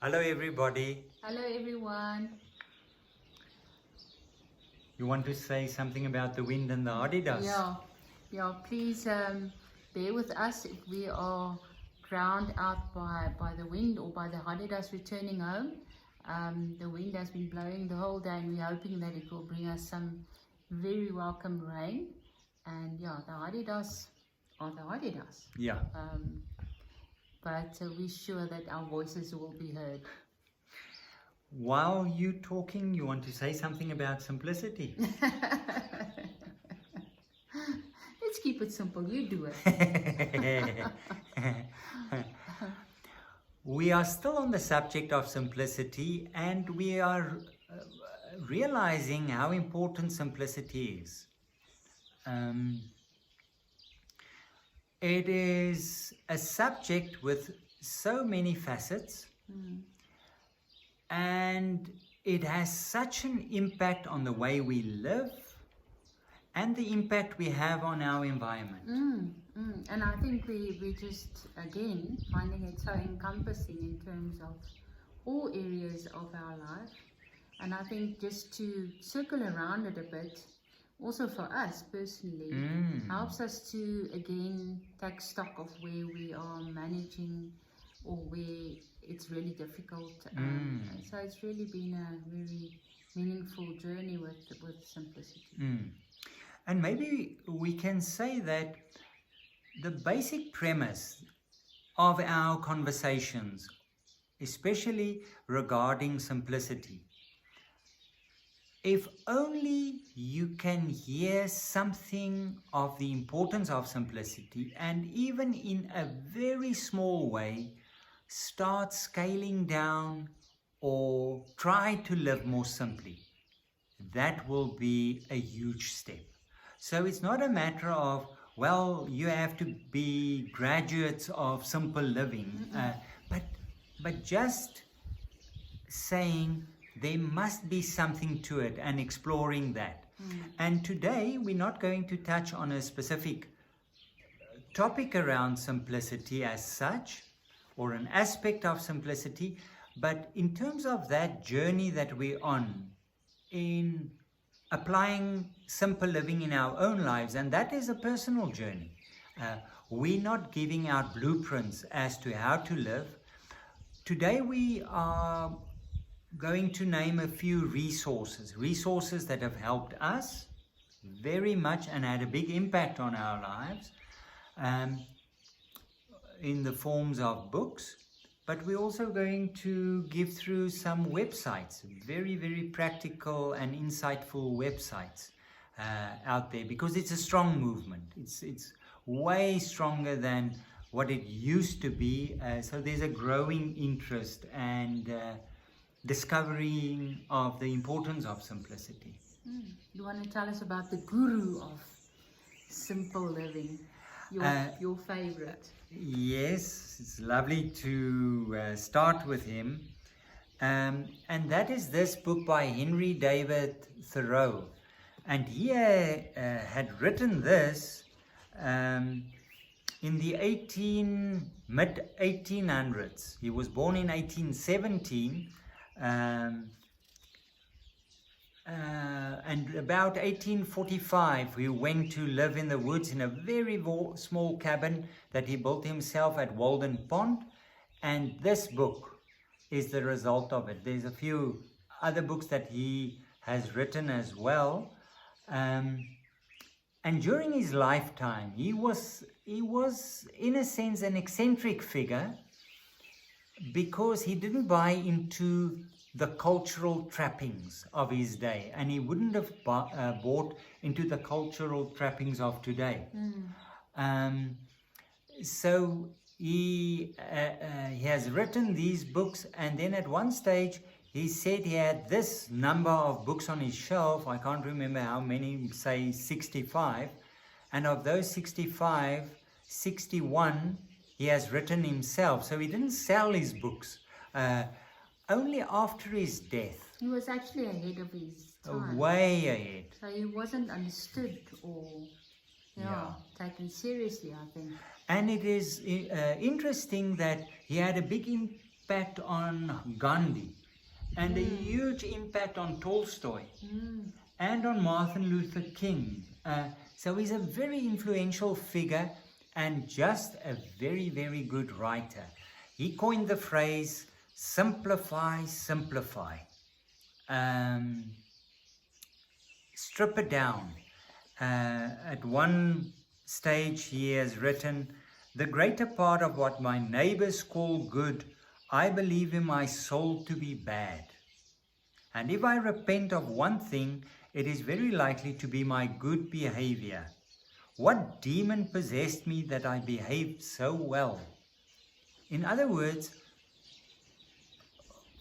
Hello everybody. Hello everyone. You want to say something about the wind and the Adidas? Yeah, please bear with us if we are drowned out by the wind or by the Hadidas returning home. The wind has been blowing the whole day and we're hoping that it will bring us some very welcome rain. And yeah, the Hadidas are the Hadidas. Yeah. But we're sure that our voices will be heard. While you talking, you want to say something about simplicity? Let's keep it simple. You do it. We are still on the subject of simplicity, and we are realizing how important simplicity is. It is a subject with so many facets. And it has such an impact on the way we live and the impact we have on our environment. And I think we just, again, finding it so encompassing in terms of all areas of our life. And I think just to circle around it a bit, also for us personally, helps us to, again, take stock of where we are managing or where it's really difficult. So it's really been a very meaningful journey with simplicity. And maybe we can say that the basic premise of our conversations, especially regarding simplicity, if only you can hear something of the importance of simplicity, and even in a very small way, start scaling down or try to live more simply, that will be a huge step. So it's not a matter of, well, you have to be graduates of simple living, but just saying there must be something to it and exploring that. And today we're not going to touch on a specific topic around simplicity as such, or an aspect of simplicity, but in terms of that journey that we're on in applying simple living in our own lives, and that is a personal journey. We're not giving out blueprints as to how to live. Today we are going to name a few resources that have helped us very much and had a big impact on our lives. In the forms of books, but we're also going to give through some websites, very, very practical and insightful websites out there, because it's a strong movement. It's way stronger than what it used to be. So there's a growing interest and discovering of the importance of simplicity. You want to tell us about the guru of simple living, your favorite? Yes, it's lovely to start with him. And that is this book by Henry David Thoreau. And he had written this in the mid-1800s. He was born in 1817. And about 1845 he went to live in the woods in a very small cabin that he built himself at Walden Pond, and this book is the result of it. There's a few other books that he has written as well, and during his lifetime he was in a sense an eccentric figure, because he didn't buy into the cultural trappings of his day, and he wouldn't have bought into the cultural trappings of today. So he has written these books, and then at one stage he said he had this number of books on his shelf. I can't remember how many, say 65, and of those 65, 61 he has written himself. So he didn't sell his books. Only after his death. He was actually ahead of his time. Way ahead. So he wasn't understood or taken seriously, I think. And it is interesting that he had a big impact on Gandhi and a huge impact on Tolstoy and on Martin Luther King. So he's a very influential figure and just a very, very good writer. He coined the phrase, simplify, simplify. Strip it down. At one stage he has written, the greater part of what my neighbors call good, I believe in my soul to be bad. And if I repent of one thing, it is very likely to be my good behavior. What demon possessed me that I behaved so well? In other words,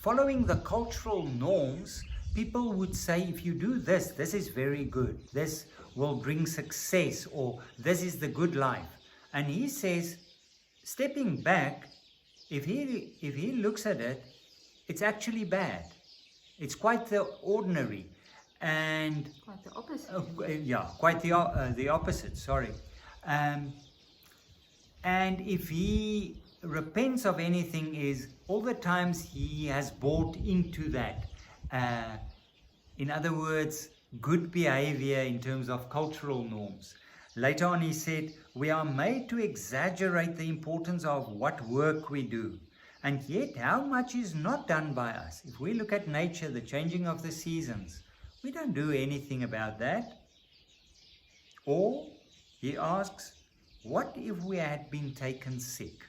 following the cultural norms, people would say, if you do this, this is very good. This will bring success, or this is the good life. And he says, stepping back, if he looks at it, it's actually bad. It's quite the ordinary. And quite the opposite. Quite the opposite, sorry. And if he repents of anything, is all the times he has bought into that. In other words, good behavior in terms of cultural norms. Later on he said, we are made to exaggerate the importance of what work we do. And yet how much is not done by us? If we look at nature, the changing of the seasons, we don't do anything about that. Or, he asks, what if we had been taken sick?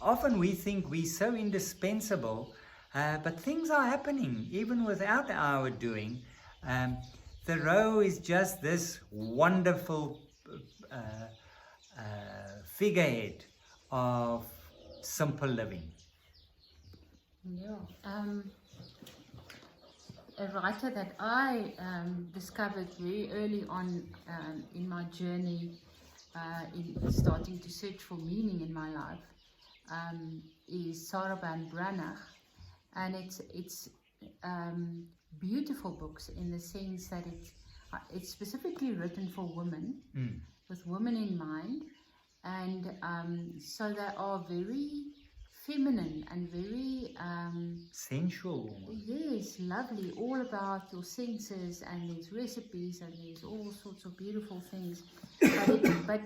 Often we think we're so indispensable, but things are happening even without our doing. Thoreau is just this wonderful figurehead of simple living. Yeah. A writer that I discovered very early on in my journey in starting to search for meaning in my life is Sarah Van Branagh, and it's beautiful books in the sense that it's specifically written for women, with women in mind, and so they are very feminine and very sensual. Yes, lovely, all about your senses, and there's recipes and there's all sorts of beautiful things. But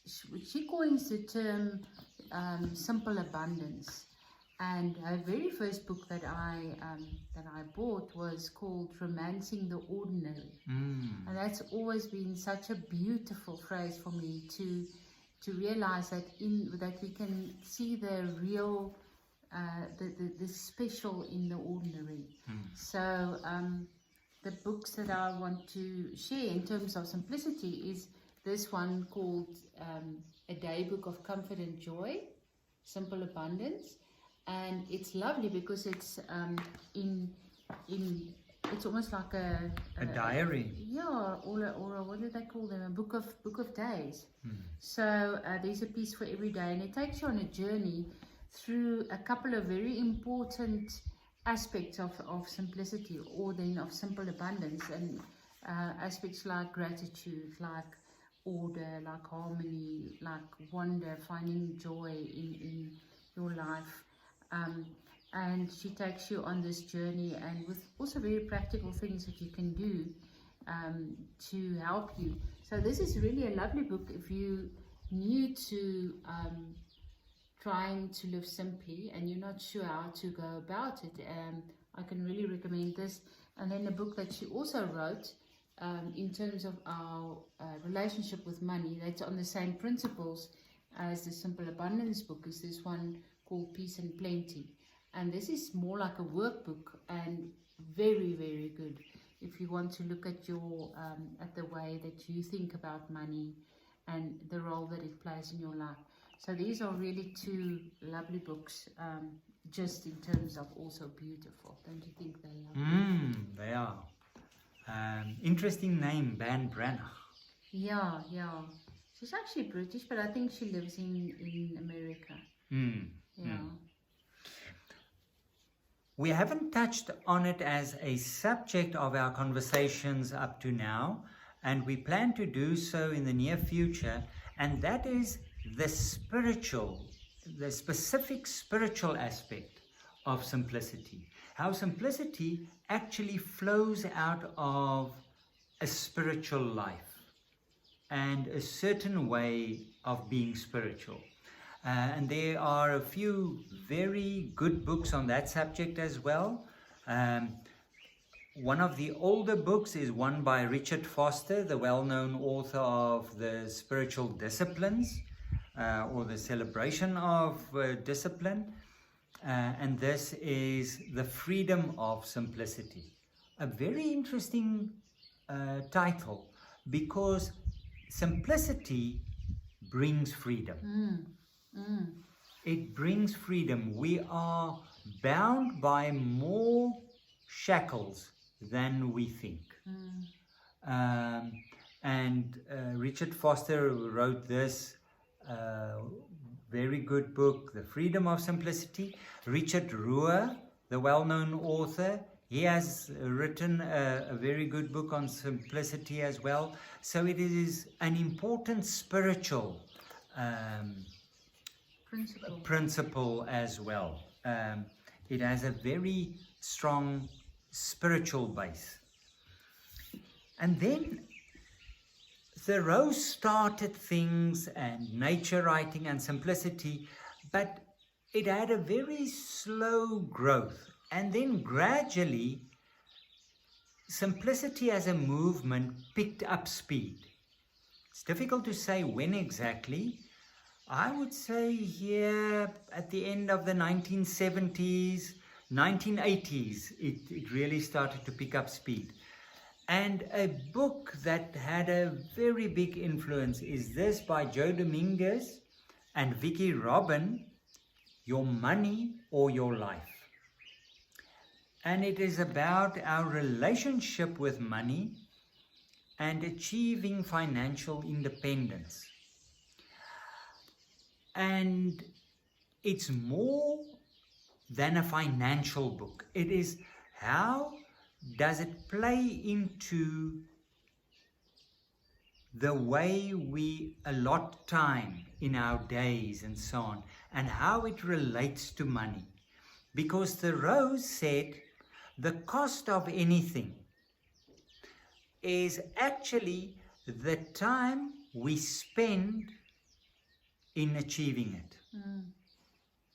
she coins the term simple abundance. And her very first book that I bought was called Romancing the Ordinary. And that's always been such a beautiful phrase for me to realize that that we can see the real, the special in the ordinary. So the books that I want to share in terms of simplicity is this one called A Day Book of Comfort and Joy, Simple Abundance. And it's lovely because it's it's almost like a diary. Or what do they call them? A book of days. So there's a piece for every day, and it takes you on a journey through a couple of very important aspects of simplicity, or then of simple abundance, and aspects like gratitude, like order, like harmony, like wonder, finding joy in your life. And she takes you on this journey, and with also very practical things that you can do to help you. So this is really a lovely book if you new to trying to live simply and you're not sure how to go about it. I can really recommend this. And then a book that she also wrote in terms of our relationship with money, that's on the same principles as the Simple Abundance book, is this one called Peace and Plenty. And this is more like a workbook, and very, very good if you want to look at your at the way that you think about money and the role that it plays in your life. So these are really two lovely books, just in terms of also beautiful. Don't you think they are? They are. Interesting name, Van Branagh. Yeah. She's actually British, but I think she lives in America. We haven't touched on it as a subject of our conversations up to now, and we plan to do so in the near future, and that is the the specific spiritual aspect of simplicity. How simplicity actually flows out of a spiritual life and a certain way of being spiritual. And there are a few very good books on that subject as well. One of the older books is one by Richard Foster, the well-known author of the Spiritual Disciplines, or the Celebration of Discipline. And this is The Freedom of Simplicity. A very interesting title, because simplicity brings freedom. It brings freedom. We are bound by more shackles than we think. And Richard Foster wrote this very good book, The Freedom of Simplicity. Richard Rohr, the well-known author, he has written a very good book on simplicity as well. So it is an important spiritual principle as well. It has a very strong spiritual base. And then Thoreau started things and nature writing and simplicity, but it had a very slow growth. And then gradually, simplicity as a movement picked up speed. It's difficult to say when exactly. I would say here at the end of the 1970s, 1980s, it really started to pick up speed. And a book that had a very big influence is this by Joe Dominguez and Vicki Robin, Your Money or Your Life. And it is about our relationship with money and achieving financial independence. And it's more than a financial book. It is how does it play into the way we allot time in our days and so on, and how it relates to money. Because Thoreau said the cost of anything is actually the time we spend in achieving it.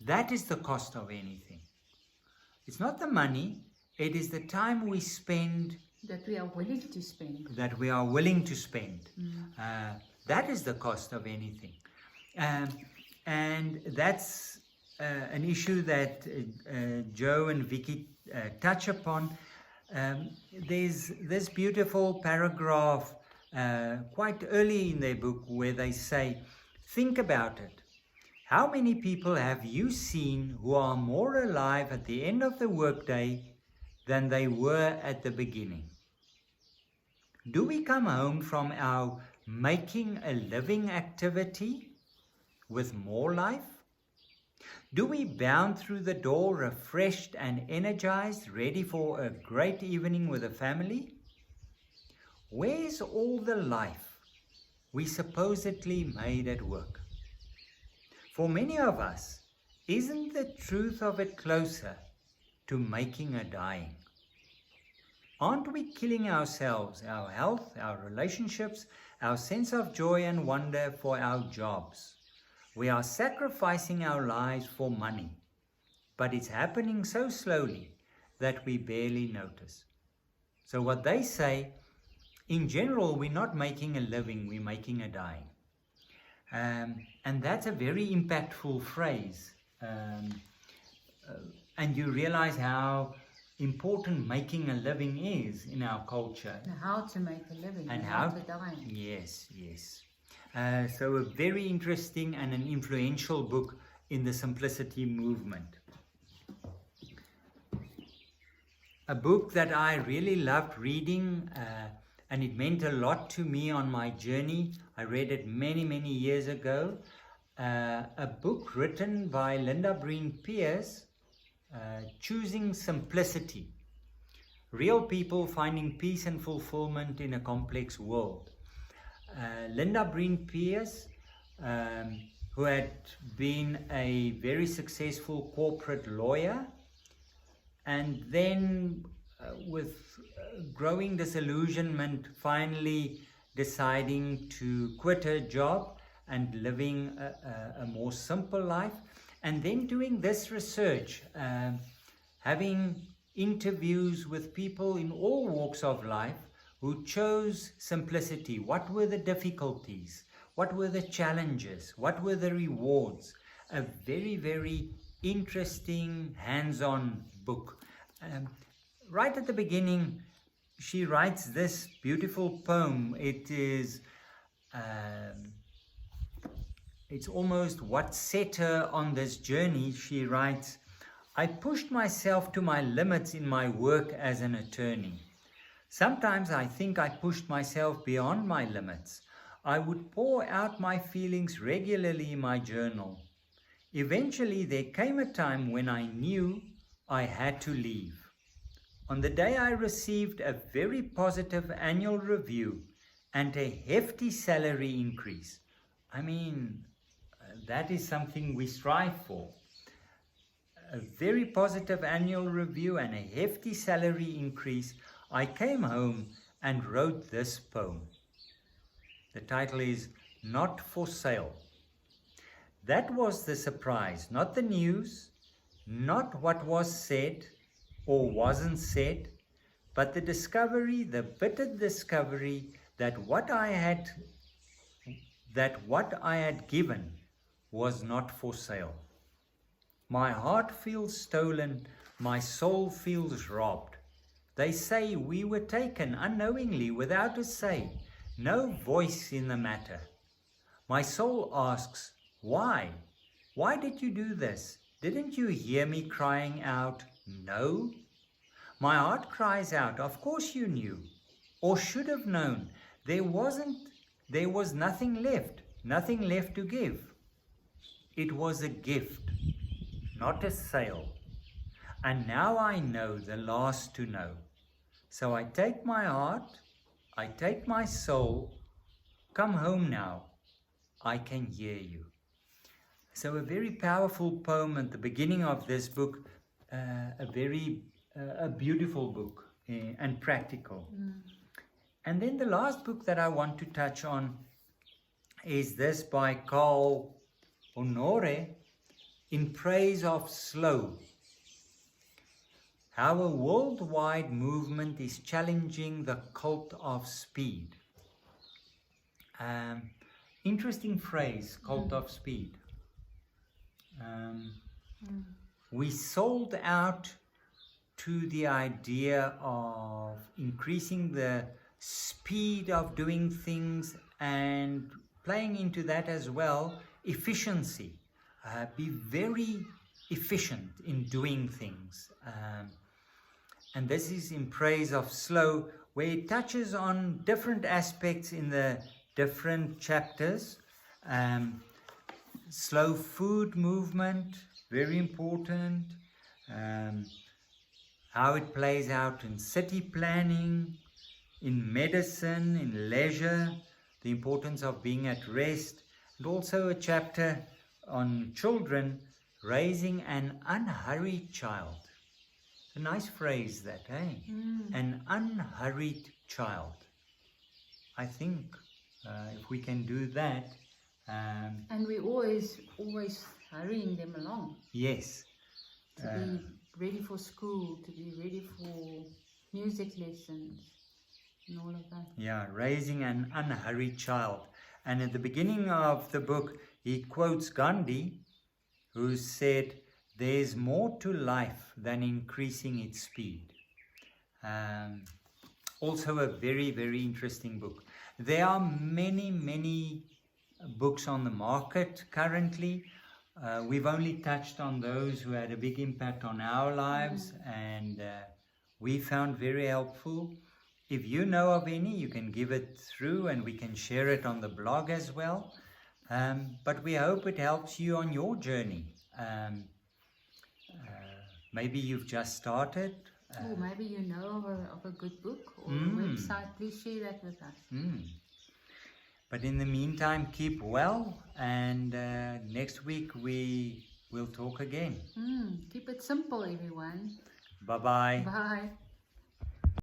That is the cost of anything. It's not the money, it is the time we spend. That we are willing to spend. That we are willing to spend. That is the cost of anything. And that's an issue that Joe and Vicky touch upon. There's this beautiful paragraph quite early in their book where they say, think about it. How many people have you seen who are more alive at the end of the workday than they were at the beginning? Do we come home from our making a living activity with more life? Do we bound through the door refreshed and energized, ready for a great evening with the family? Where's all the life we supposedly made at work? For many of us, isn't the truth of it closer to making a dying? Aren't we killing ourselves, our health, our relationships, our sense of joy and wonder for our jobs? We are sacrificing our lives for money, but it's happening so slowly that we barely notice. So what they say, in general, we're not making a living, we're making a dying. And that's a very impactful phrase. And you realize how important making a living is in our culture. And how to make a living and how to die. Yes, yes. So a very interesting and an influential book in the simplicity movement. A book that I really loved reading, and it meant a lot to me on my journey. I read it many, many years ago. A book written by Linda Breen Pierce, Choosing Simplicity. Real people finding peace and fulfillment in a complex world. Linda Breen Pierce, who had been a very successful corporate lawyer, and then with growing disillusionment, finally deciding to quit her job and living a more simple life, and then doing this research, having interviews with people in all walks of life who chose simplicity. What were the difficulties? What were the challenges? What were the rewards? A very, very interesting hands-on book. Right at the beginning, she writes this beautiful poem. It's almost what set her on this journey. She writes, "I pushed myself to my limits in my work as an attorney. Sometimes I think I pushed myself beyond my limits. I would pour out my feelings regularly in my journal. Eventually there came a time when I knew I had to leave. On the day I received a very positive annual review and a hefty salary increase." I mean, that is something we strive for. A very positive annual review and a hefty salary increase. I came home and wrote this poem. The title is Not for Sale. That was the surprise, not the news, not what was said or wasn't said, but the discovery, the bitter discovery that what I had given was not for sale. My heart feels stolen, my soul feels robbed. They say we were taken unknowingly, without a say, no voice in the matter. My soul asks, why? Why did you do this? Didn't you hear me crying out, no? My heart cries out, of course you knew, or should have known. There was nothing left to give. It was a gift, not a sale. And now I know the last to know. So I take my heart, I take my soul, come home now, I can hear you. So a very powerful poem at the beginning of this book, a beautiful book and practical. And then the last book that I want to touch on is this by Carl Honore, In Praise of Slow. How a worldwide movement is challenging the cult of speed. Interesting phrase, cult of speed. We sold out to the idea of increasing the speed of doing things, and playing into that as well, efficiency. Be very efficient in doing things. And this is In Praise of Slow, where it touches on different aspects in the different chapters. Slow food movement, very important. How it plays out in city planning, in medicine, in leisure, the importance of being at rest, and also a chapter on children, raising an unhurried child. A nice phrase that, eh? An unhurried child. I think if we can do that. And we always hurrying them along. Yes. To be ready for school, to be ready for music lessons, and all of that. Yeah, raising an unhurried child. And at the beginning of the book, he quotes Gandhi, who said, "There's more to life than increasing its speed." Also a very, very interesting book. There are many, many books on the market currently. We've only touched on those who had a big impact on our lives, and we found very helpful. If you know of any, you can give it through and we can share it on the blog as well. But we hope it helps you on your journey. Maybe you've just started. Or maybe you know of a good book or a website. Please share that with us. But in the meantime, keep well, and next week we will talk again. Keep it simple, everyone. Bye bye. Bye.